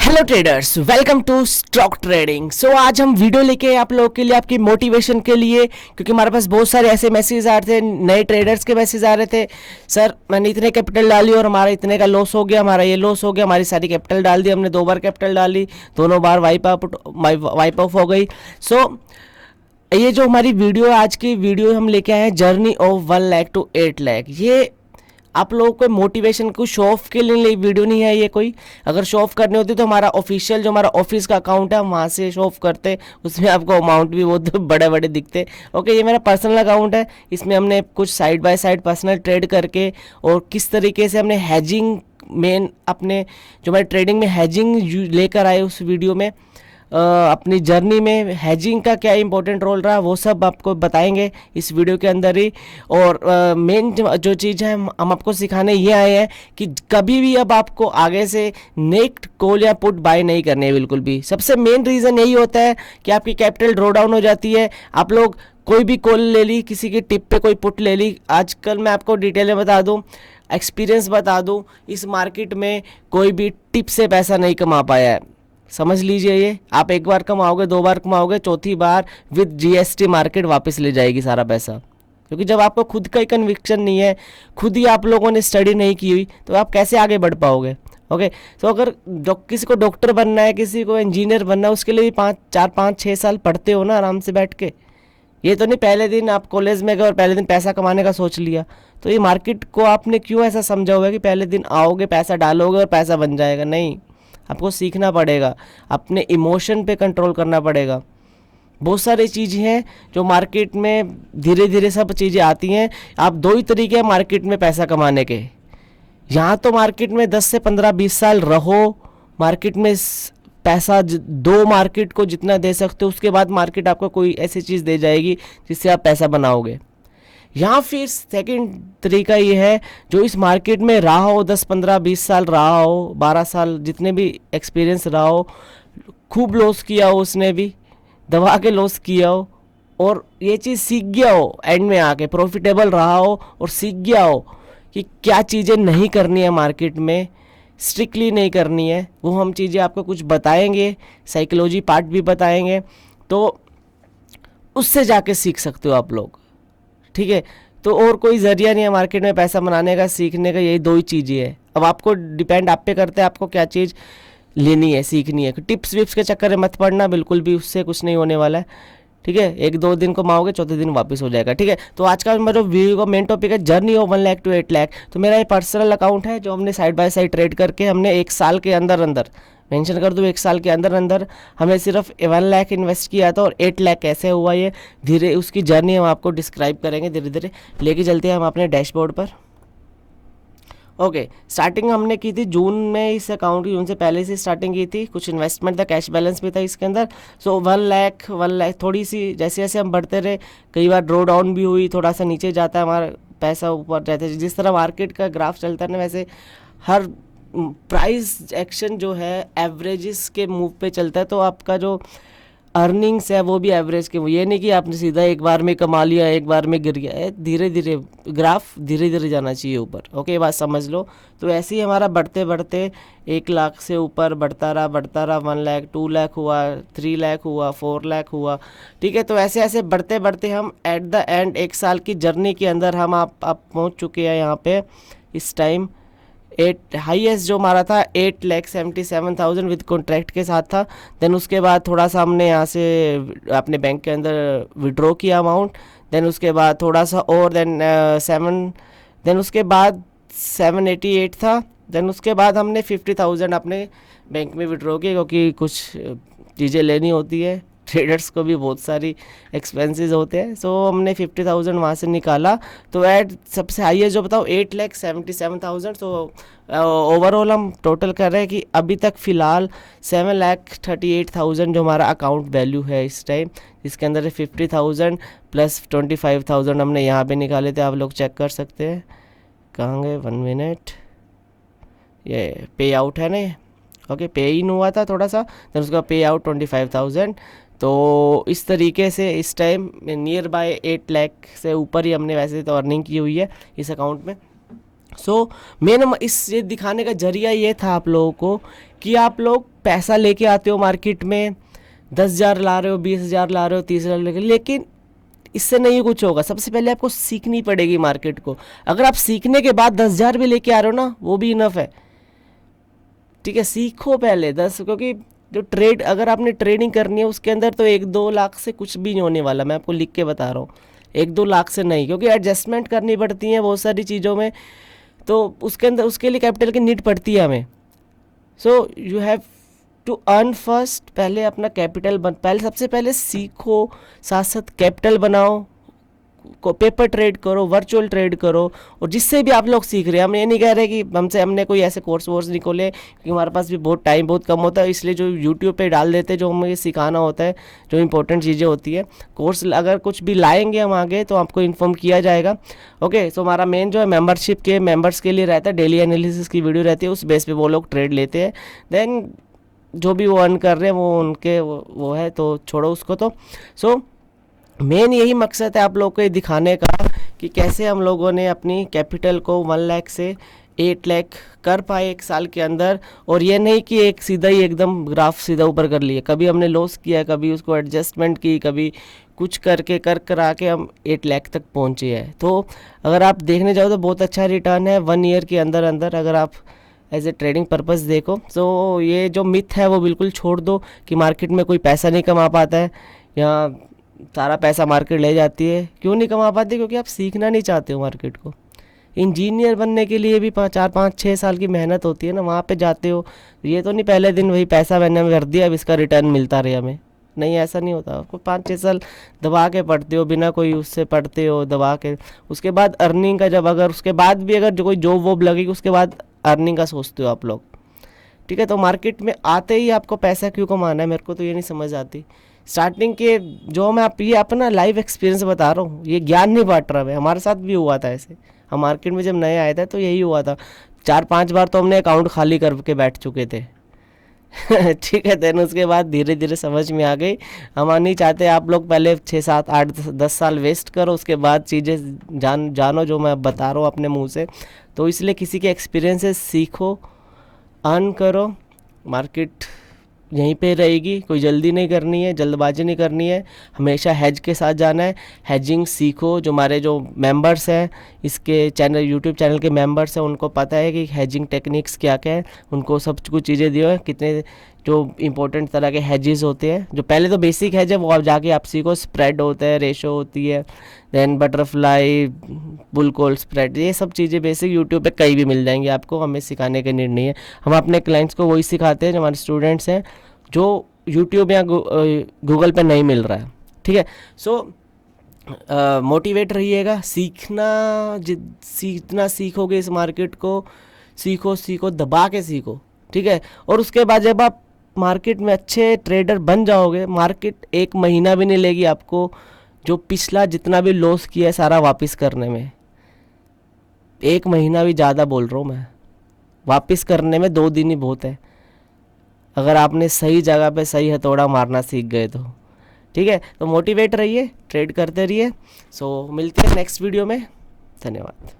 Hello traders, welcome to stock trading. So आज हम video लेके आप लोगों के लिए, आपकी मोटिवेशन के लिए, क्योंकि हमारे पास बहुत सारे ऐसे मैसेज आ रहे थे, नए ट्रेडर्स के मैसेज आ रहे थे। सर मैंने इतने कैपिटल डाली और हमारा इतने का लॉस हो गया, हमारा ये लॉस हो गया, हमारी सारी कैपिटल डाल दी हमने, 2 बार कैपिटल डाली, दोनों बार वाइप ऑफ हो गई। सो ये जो हमारी वीडियो, आज की वीडियो हम लेके आए हैं, journey of 1 lakh to 8 lakh. ये आप लोगों को मोटिवेशन को शो ऑफ के लिए वीडियो नहीं है ये कोई। अगर शो ऑफ करनी होती तो हमारा ऑफिशियल जो हमारा ऑफिस का अकाउंट है, हम वहाँ से शो ऑफ करते, उसमें आपको अमाउंट भी बहुत बड़े बड़े दिखते। ओके, ये मेरा पर्सनल अकाउंट है, इसमें हमने कुछ side by side personal trade करके और किस तरीके से हमने हैजिंग मेन अपने जो हमारे ट्रेडिंग में हैजिंग लेकर आए उस वीडियो में, अपनी जर्नी में हैजिंग का क्या इंपॉर्टेंट रोल रहा वो सब आपको बताएंगे इस वीडियो के अंदर ही। और मेन जो चीज़ है हम आपको सिखाने ये आए हैं कि कभी भी अब आपको आगे से नेक्स्ट कॉल या पुट बाय नहीं करने हैं बिल्कुल भी। सबसे मेन रीज़न यही होता है कि आपकी कैपिटल ड्रॉ डाउन हो जाती है। आप लोग कोई भी कॉल ले ली, किसी की टिप पे कोई पुट ले ली, आजकल मैं आपको डिटेल में बता दूँ, एक्सपीरियंस बता दूँ, इस मार्केट में कोई भी टिप से पैसा नहीं कमा पाया है। समझ लीजिए, ये आप 1 बार कमाओगे, 2 बार कमाओगे, चौथी बार विद जीएसटी मार्केट वापस ले जाएगी सारा पैसा। क्योंकि जब आपको खुद का ही कन्विक्शन नहीं है, खुद ही आप लोगों ने स्टडी नहीं की हुई, तो आप कैसे आगे बढ़ पाओगे। ओके, तो अगर किसी को डॉक्टर बनना है, किसी को इंजीनियर बनना है, उसके लिए भी 4-5-6 साल पढ़ते हो ना आराम से बैठ के। ये तो नहीं पहले दिन आप कॉलेज में गए और पहले दिन पैसा कमाने का सोच लिया। तो ये मार्केट को आपने क्यों ऐसा समझा होगा कि पहले दिन आओगे, पैसा डालोगे और पैसा बन जाएगा। नहीं, आपको सीखना पड़ेगा, अपने इमोशन पे कंट्रोल करना पड़ेगा। बहुत सारी चीज़ें हैं जो मार्केट में धीरे धीरे सब चीज़ें आती हैं। आप 2 ही तरीके हैं मार्केट में पैसा कमाने के। यहाँ तो मार्केट में 10 से 15-20 साल रहो, मार्केट में पैसा दो मार्केट को जितना दे सकते हो, उसके बाद मार्केट आपको कोई ऐसी चीज़ दे जाएगी जिससे आप पैसा बनाओगे। यहाँ फिर सेकंड तरीका ये है, जो इस मार्केट में रहा हो, 10-15-20 साल रहा हो, 12 साल जितने भी एक्सपीरियंस रहा हो, खूब लॉस किया हो, उसने भी दबा के लॉस किया हो और ये चीज़ सीख गया हो, एंड में आके प्रॉफिटेबल रहा हो और सीख गया हो कि क्या चीज़ें नहीं करनी है मार्केट में, स्ट्रिक्टली नहीं करनी है। वो हम चीज़ें आपको कुछ बताएंगे, साइकोलॉजी पार्ट भी बताएंगे, तो उससे जाके सीख सकते हो आप लोग। ठीक है, तो और कोई ज़रिया नहीं है मार्केट में पैसा बनाने का, सीखने का, यही 2 ही चीज़ें हैं। अब आपको डिपेंड आप पे करता है आपको क्या चीज़ लेनी है, सीखनी है। टिप्स विप्स के चक्कर में मत पड़ना बिल्कुल भी, उससे कुछ नहीं होने वाला है। ठीक है, 1-2 दिन कमाओगे, चौथे दिन वापस हो जाएगा। ठीक है, तो आज का मेरा वीडियो का मेन टॉपिक है journey of 1 lakh to 8 lakh. तो मेरा ये पर्सनल अकाउंट है जो हमने साइड बाय साइड ट्रेड करके हमने 1 साल के अंदर अंदर, मेंशन कर दूँ, 1 साल के अंदर अंदर हमने सिर्फ 1 लाख इन्वेस्ट किया था। और 8 लाख कैसे हुआ ये धीरे उसकी जर्नी हम आपको डिस्क्राइब करेंगे, धीरे धीरे लेके चलते हैं हम अपने डैशबोर्ड पर। ओके, स्टार्टिंग हमने की थी जून में इस अकाउंट की, जून से पहले से स्टार्टिंग की थी, कुछ इन्वेस्टमेंट था, कैश बैलेंस भी था इसके अंदर। सो 1 लाख थोड़ी सी जैसे जैसे हम बढ़ते रहे, कई बार ड्रॉ डाउन भी हुई, थोड़ा सा नीचे जाता है हमारा पैसा, ऊपर जाता है। जिस तरह मार्केट का ग्राफ चलता है ना, वैसे हर प्राइस एक्शन जो है एवरेजेस के मूव पे चलता है, तो आपका जो अर्निंग्स है वो भी एवरेज के, ये नहीं कि आपने सीधा एक बार में कमा लिया, एक बार में गिर गया है। धीरे धीरे ग्राफ धीरे धीरे जाना चाहिए ऊपर। ओके, ये बात समझ लो। तो ऐसे ही हमारा बढ़ते बढ़ते 1 लाख से ऊपर बढ़ता रहा 1 लाख, 2 लाख हुआ, 3 लाख हुआ, 4 लाख हुआ। ठीक है, तो ऐसे ऐसे बढ़ते बढ़ते हम एट द एंड 1 साल की जर्नी के अंदर हम आप पहुँच चुके हैं यहाँ पे इस टाइम। 8 हाईएस्ट जो हमारा था 8,77,000 विद कॉन्ट्रैक्ट के साथ था। देन उसके बाद थोड़ा सा हमने यहाँ से अपने बैंक के अंदर विड्रॉ किया अमाउंट। देन उसके बाद थोड़ा सा और, देन उसके बाद 788 था। देन उसके बाद हमने 50,000 अपने बैंक में विड्रॉ किया, क्योंकि कुछ चीज़ें लेनी होती है, ट्रेडर्स को भी बहुत सारी एक्सपेंसेस होते हैं। सो हमने 50,000 वहाँ से निकाला। तो ऐड सबसे हाईएस्ट जो बताओ 8,77,000। तो ओवरऑल हम टोटल कर रहे हैं कि अभी तक फ़िलहाल 7,38,000 जो हमारा अकाउंट वैल्यू है इस टाइम, इसके अंदर 50,000 प्लस 25,000 हमने यहाँ पे निकाले थे। आप लोग चेक कर सकते हैं, कहाँ गए, 1 मिनट, ये पे आउट है ना। ओके, पे इन हुआ था थोड़ा सा, देन उसका पे आउट 25,000। तो इस तरीके से इस टाइम नियर बाय 8 लाख से ऊपर ही हमने वैसे तो अर्निंग की हुई है इस अकाउंट में। सो मेन इस ये दिखाने का जरिया ये था आप लोगों को कि आप लोग पैसा लेके आते हो मार्केट में, 10,000 ला रहे हो, 20,000 ला रहे हो, 30,000 लेके, लेकिन इससे नहीं कुछ होगा। सबसे पहले आपको सीखनी पड़ेगी मार्केट को। अगर आप सीखने के बाद 10,000 भी लेके आ रहे हो ना, वो भी इनफ है, ठीक है। सीखो पहले 10, क्योंकि जो ट्रेड, अगर आपने ट्रेडिंग करनी है उसके अंदर तो 1-2 लाख से कुछ भी नहीं होने वाला, मैं आपको लिख के बता रहा हूँ। 1-2 लाख से नहीं, क्योंकि एडजस्टमेंट करनी पड़ती है बहुत सारी चीज़ों में, तो उसके अंदर उसके लिए कैपिटल की नीड पड़ती है हमें। So you have to earn first. पहले अपना कैपिटल पहले सबसे पहले सीखो, साथ साथ कैपिटल बनाओ, को पेपर ट्रेड करो, वर्चुअल ट्रेड करो। और जिससे भी आप लोग सीख रहे हैं, हम ये नहीं कह रहे कि हमने कोई ऐसे कोर्स वोर्स नहीं खोले, क्योंकि हमारे पास भी बहुत टाइम बहुत कम होता है, इसलिए जो यूट्यूब पे डाल देते हैं, जो हमें सिखाना होता है, जो इंपॉर्टेंट चीज़ें होती है। कोर्स अगर कुछ भी लाएंगे हम आगे तो आपको इन्फॉर्म किया जाएगा। ओके, सो हमारा मेन जो है मेंबरशिप के मेंबर्स के लिए रहता है, डेली एनालिसिस की वीडियो रहती है, उस बेस पे वो लोग ट्रेड लेते हैं। देन जो भी वो अर्न कर रहे हैं वो उनके वो है, तो छोड़ो उसको। तो सो मेन यही मकसद है आप लोगों को ये दिखाने का कि कैसे हम लोगों ने अपनी कैपिटल को 1 लाख से 8 लाख कर पाए 1 साल के अंदर। और ये नहीं कि एक सीधा ही एकदम ग्राफ सीधा ऊपर कर लिया, कभी हमने लॉस किया, कभी उसको एडजस्टमेंट की, कभी कुछ करके करा के हम 8 लाख तक पहुँचे हैं। तो अगर आप देखने जाओ तो बहुत अच्छा रिटर्न है 1 ईयर के अंदर अंदर, अगर आप एज ए ट्रेडिंग पर्पस देखो। तो ये जो मिथ है वो बिल्कुल छोड़ दो कि मार्केट में कोई पैसा नहीं कमा पाता है, या सारा पैसा मार्केट ले जाती है। क्यों नहीं कमा पाती? क्योंकि आप सीखना नहीं चाहते हो मार्केट को। इंजीनियर बनने के लिए भी 4-5-6 साल की मेहनत होती है ना, वहाँ पे जाते हो। ये तो नहीं पहले दिन वही पैसा मैंने कर दिया अब इसका रिटर्न मिलता रहे हमें, नहीं, ऐसा नहीं होता। आपको 5-6 साल दबा के पढ़ते हो, बिना कोई उससे पढ़ते हो दबा के। उसके बाद अर्निंग का जब, अगर उसके बाद भी अगर जो कोई जॉब वॉब लगेगी उसके बाद अर्निंग का सोचते हो आप लोग, ठीक है। तो मार्केट में आते ही आपको पैसा क्यों कमाना है, मेरे को तो ये नहीं समझ आती। स्टार्टिंग के जो मैं ये अपना लाइव एक्सपीरियंस बता रहा हूँ, ये ज्ञान नहीं बांट रहा मैं, हमारे साथ भी हुआ था ऐसे। हम मार्केट में जब नए आए थे तो यही हुआ था, 4-5 बार तो हमने अकाउंट खाली करके बैठ चुके थे ठीक है। देन उसके बाद धीरे धीरे समझ में आ गई। हम नहीं चाहते आप लोग पहले 6-7-8-10 साल वेस्ट करो, उसके बाद चीज़ें जानो जो मैं बता रहा हूँ अपने मुँह से। तो इसलिए किसी के एक्सपीरियंस से सीखो, अर्न करो। मार्केट यहीं पे रहेगी, कोई जल्दी नहीं करनी है, जल्दबाजी नहीं करनी है, हमेशा हेज के साथ जाना है। हेजिंग सीखो। जो हमारे जो मेंबर्स हैं इसके चैनल, यूट्यूब चैनल के मेंबर्स हैं, उनको पता है कि हेजिंग टेक्निक्स क्या क्या है, उनको सब कुछ चीज़ें दियो है। कितने जो इंपॉर्टेंट तरह के हेजेस होते हैं, जो पहले तो बेसिक हेज है वो आप जाके आप सीखो। स्प्रेड होता है, रेशो होती है, then butterfly, bull call spread, ये सब चीज़ें बेसिक यूट्यूब पे कहीं भी मिल जाएंगी आपको, हमें सिखाने का नीड नहीं है। हम अपने क्लाइंट्स को वही सिखाते हैं जो हमारे स्टूडेंट्स हैं, जो यूट्यूब या गूगल पे नहीं मिल रहा है, ठीक है। सो मोटिवेट रहिएगा, सीखना सीखोगे इस मार्केट को, सीखो दबा के सीखो, ठीक है। और उसके बाद जब आप मार्केट में अच्छे ट्रेडर बन जाओगे, मार्केट 1 महीना भी नहीं लेगी आपको जो पिछला जितना भी लॉस किया है सारा वापस करने में। 1 महीना भी ज़्यादा बोल रहा हूँ मैं, वापस करने में 2 दिन ही बहुत है, अगर आपने सही जगह पे सही हथौड़ा मारना सीख गए तो, ठीक है। तो मोटिवेट रहिए, ट्रेड करते रहिए। सो मिलते हैं नेक्स्ट वीडियो में, धन्यवाद।